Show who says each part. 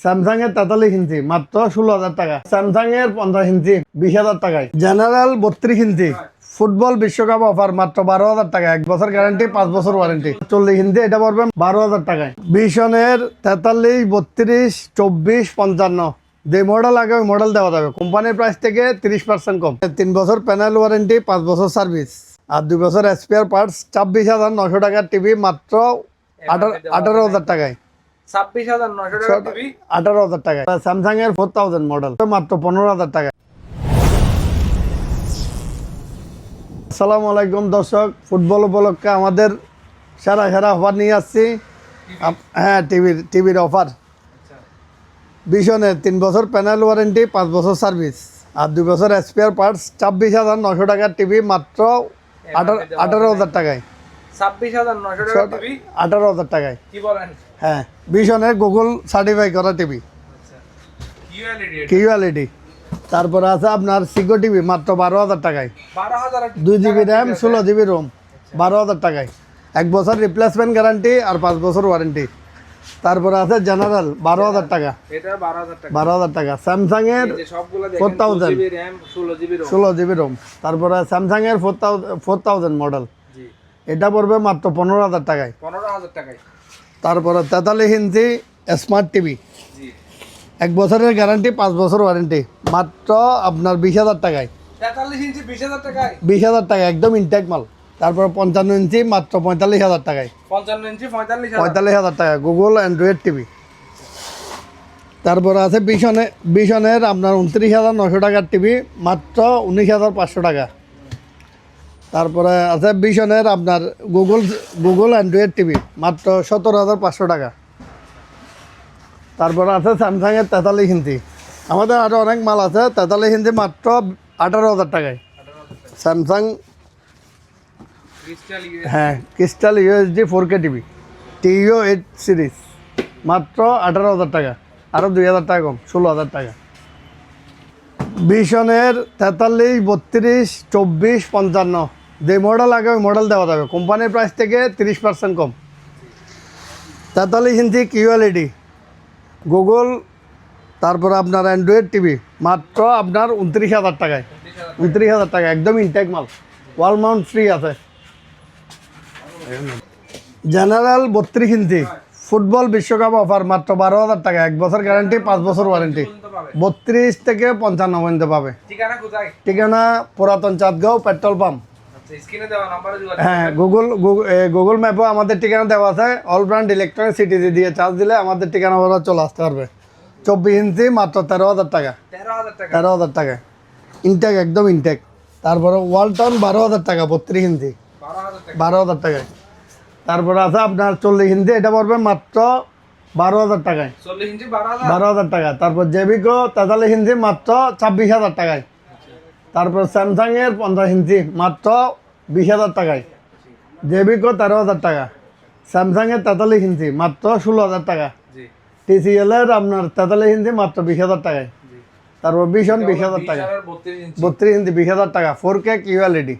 Speaker 1: Samsung এর 43 ইঞ্চি মাত্র 16,000 টাকা। স্যামসাং এর 50 ইঞ্চি 20,000 টাকায়। জেনারেল 32 ইঞ্চি ফুটবল বিশ্বকাপ অফার মাত্র 12,000 টাকা, 1 বছর গ্যারান্টি 5 বছর ওয়ারেন্টি। 40 ইঞ্চি এটা পড়বে 12,000 টাকায়। ভিশনের 43, 32, 24, 55 যে মডেল আগে ওই মডেল দেওয়া যাবে কোম্পানির প্রাইস থেকে 30% কম। 3 বছর প্যানেল ওয়ারেন্টি, 5 বছর সার্ভিস আর 2 বছর স্পেয়ার পার্টস। 26,900 টাকার টিভি মাত্র 18,000 টাকায়।
Speaker 2: 26,900 টাকা টিভি
Speaker 1: 18,000 টাকায়। স্যামসাং এর 4000 মডেল মাত্র 15,000 টাকায়। আসসালামু আলাইকুম দর্শক, ফুটবল উপলক্ষে আমাদের সেরা অফার নিয়ে আসছি। হ্যাঁ, টিভির অফার। ভিশনের 3 বছর প্যানেল ওয়ারেন্টি, 5 বছর সার্ভিস আর 2 বছর স্পেয়ার পার্টস। 26,900 টাকার টিভি মাত্র 18,000 টাকায়।
Speaker 2: 26,900 টাকা টিভি
Speaker 1: 18,000 টাকায়।
Speaker 2: কি বলেন?
Speaker 1: হ্যাঁ, ভিশনের গুগল সার্টিফাই করা টিভি, কিউএলইডি। তারপরে আছে আপনার সিকো টিভি মাত্র 12,000 টাকায়।
Speaker 2: 12,000
Speaker 1: 2 জিবি র্যাম, 16 জিবি রোম, 12,000 টাকায়। 1 বছর রিপ্লেসমেন্ট গ্যারান্টি আর 5 বছর ওয়ারেন্টি। তারপরে আছে জেনারেল 12,000 টাকা।
Speaker 2: এটা 12,000 টাকা।
Speaker 1: 12,000 টাকা। স্যামসাং এর
Speaker 2: এই যে সবগুলো দেখেন
Speaker 1: 4000
Speaker 2: GB RAM 16 GB ROM.
Speaker 1: 16 GB ROM. তারপরে স্যামসাং এর 4000 মডেল,
Speaker 2: জি
Speaker 1: এটা পড়বে মাত্র 15,000 টাকায়।
Speaker 2: 15,000 টাকায়।
Speaker 1: তারপরে 43 ইঞ্চি স্মার্ট টিভি,
Speaker 2: জি
Speaker 1: 1 বছরের গ্যারান্টি, 5 বছর ওয়ারেন্টি মাত্র আপনার 20,000 টাকায়।
Speaker 2: 43 ইঞ্চি 20,000 টাকায়।
Speaker 1: 20,000 টাকা একদম ইনটেক মাল। তারপর 55 ইঞ্চি মাত্র 45,000 টাকায়।
Speaker 2: 55 ইঞ্চি 45,000।
Speaker 1: 45,000 টাকা গুগল অ্যান্ড্রয়েড টিভি। তারপর আছে ভিশনের আপনার 29,900 টাকার টিভি মাত্র 19,500 টাকা। তারপরে আছে ভিশনের আপনার গুগল অ্যান্ড্রয়েড টিভি মাত্র 17,500 টাকা। তারপরে আছে স্যামসাং এর 43 ইঞ্চি। আমাদের আরও অনেক মাল আছে। 43 ইঞ্চি মাত্র 18,000 টাকায়। স্যামসাং
Speaker 2: ক্রিস্টাল
Speaker 1: হ্যাঁ, ক্রিস্টাল ইউএসডি 4K টিভি টিও 8 সিরিজ মাত্র 18,000 টাকা, আরও 2,000 টাকা কম, 16,000 টাকা। ভিশনের 43, 32, 24, 55 যে মডেল আগে ওই মডেল দেওয়া যাবে কোম্পানির প্রাইস থেকে 30% কম। 43 ইঞ্চি কিউএলইডি গুগল, তারপর আপনার অ্যান্ড্রয়েড টিভি মাত্র আপনার 29,000 টাকায়। 29,000 টাকা একদম ইনটেক মাল, ওয়াল মাউন্ট ফ্রি আছে। জেনারেল 32 ইঞ্চি ফুটবল বিশ্বকাপ অফার মাত্র 12,000 টাকা, 1 বছর গ্যারান্টি, 5 বছর ওয়ারেন্টি। 32 থেকে 55 পর্যন্ত পাবে।
Speaker 2: ঠিকানা কোথায়?
Speaker 1: ঠিকানা পুরাতন চাঁদগাঁও পেট্রোল পাম্প।
Speaker 2: আচ্ছা, স্ক্রিনে দেওয়া নম্বরে যোগাযোগ
Speaker 1: হ্যাঁ,
Speaker 2: করবেন।
Speaker 1: গুগল ম্যাপও আমাদের ঠিকানা দেওয়া আছে। অল ব্র্যান্ড ইলেকট্রনিক সিটিজি দিয়ে চার্জ দিলে আমাদের ঠিকানা ওরা চলে আসতে পারবে। 24 ইঞ্চি মাত্র 13,000 টাকা।
Speaker 2: 13,000 টাকা।
Speaker 1: 13,000 টাকা ইনটেক, একদম ইনটেক। তারপরে ওয়ালটন 12,000 টাকা, 32 ইঞ্চি
Speaker 2: 12,000 টাকা।
Speaker 1: 12,000 টাকায়। তারপরে আছে আপনার 40 ইঞ্চি, এটা পড়বে মাত্র 12,000 টাকায়।
Speaker 2: 40 ইঞ্চি 12,000।
Speaker 1: 12,000 টাকা। তারপর জেবিকো 43 ইঞ্চি মাত্র 26,000 টাকায়। তারপর স্যামসাং এর 50 ইঞ্চি মাত্র 20,000 টাকায়। জেবিকো 13,000 টাকা। স্যামসাং এর 43 ইঞ্চি মাত্র 16,000 টাকা।
Speaker 2: জি
Speaker 1: টিসিএল এর আপনার 43 ইঞ্চি মাত্র 20,000 টাকায়।
Speaker 2: জি।
Speaker 1: তারপর ভিশন 20,000 টাকা।
Speaker 2: 32 ইঞ্চি
Speaker 1: 32 ইঞ্চি 20,000 টাকা, 4K কিউএলইডি।